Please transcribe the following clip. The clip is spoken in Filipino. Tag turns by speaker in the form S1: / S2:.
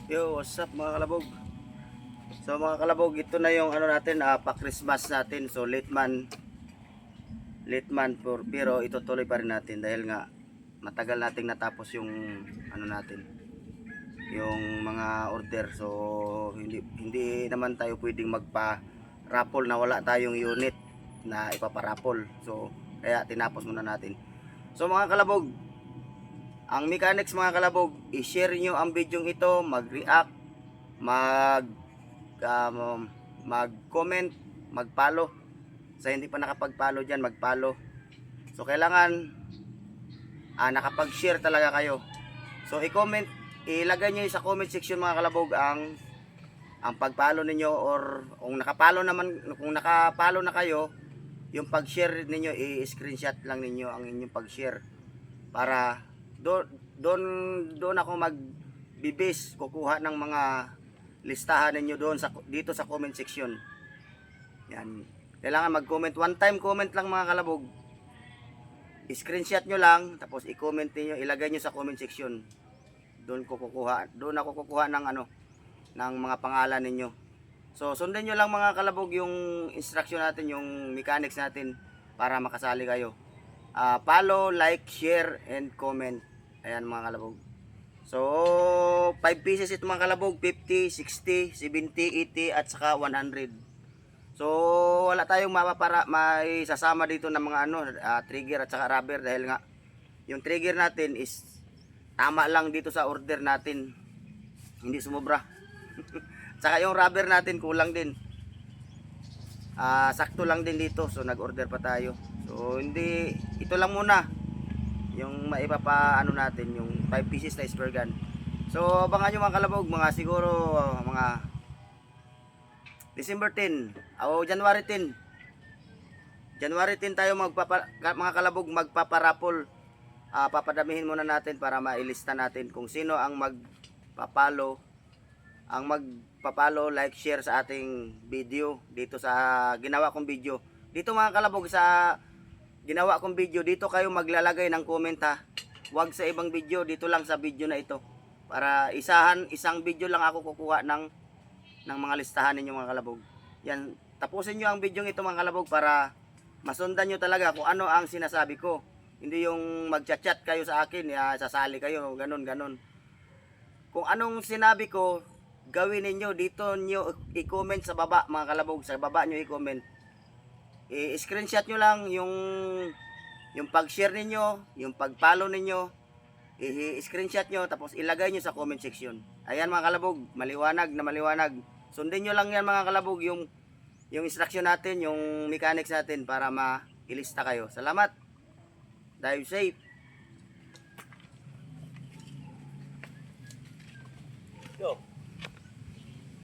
S1: Yo, what's up mga kalabog? So mga kalabog, ito na yung ano natin, pa-Christmas natin. So late man pero itutuloy pa rin natin dahil nga matagal nating natapos yung ano natin, yung mga order. So hindi naman tayo pwedeng magpa-raffle na wala tayong unit na ipapa-raffle. So kaya tinapos muna natin. So mga kalabog, ang mechanics mga kalabog, i-share nyo ang video ito, mag-react, mag mag-comment, mag-follow. Sa hindi pa nakapag-follow diyan, mag-follow. So kailangan nakapag-share talaga kayo. So i-comment, ilagay niyo sa comment section mga kalabog ang pag-follow ninyo, or kung nakapalo na kayo, yung pag-share ninyo i-screenshot lang ninyo ang inyong pag-share para doon ako magbibis, kukuha ng mga listahan ninyo doon dito sa comment section. Yan. Kailangan mag-comment, one time comment lang mga kalabog. I-screenshot nyo lang, tapos i-comment niyo, ilagay nyo sa comment section. Doon ako kukuha ng ng mga pangalan ninyo. So sundan nyo lang mga kalabog yung instruction natin, yung mechanics natin para makasali kayo. Follow, like, share, and comment. Ayan mga kalabog. So 5 pieces ito mga kalabog, 50, 60, 70, 80 at saka 100. So wala tayong may sasama dito ng mga trigger at saka rubber dahil nga yung trigger natin is tama lang dito sa order natin, hindi sumobra. Saka yung rubber natin kulang din, sakto lang din dito, so nag-order pa tayo. So hindi, ito lang muna yung maipapaano natin, yung 5 pieces na spare gun. So abangan nyo mga kalabog, mga siguro mga December 10 o January 10. January 10 tayo mga kalabog magpaparapol. Papadamihin muna natin para mailista natin kung sino ang magpapalo, like, share sa ating video dito sa ginawa kong video. Dito mga kalabog, sa ginawa kong video, dito kayo maglalagay ng comment ha. Huwag sa ibang video, dito lang sa video na ito. Para isang video lang ako kukuha ng mga listahan ninyo mga kalabog. Yan, tapusin nyo ang video ito mga kalabog para masundan nyo talaga kung ano ang sinasabi ko. Hindi yung magchat-chat kayo sa akin, sasali kayo, ganun. Kung anong sinabi ko, gawin ninyo. Dito nyo i-comment sa baba mga kalabog, sa baba nyo i-comment. I-screenshot nyo lang yung pag-share ninyo, yung pag-follow ninyo, i-screenshot nyo, tapos ilagay nyo sa comment section. Ayan mga kalabog, maliwanag na maliwanag. Sundin nyo lang yan mga kalabog, yung instruction natin, yung mechanics natin para mailista kayo. Salamat. Dive safe. Yo.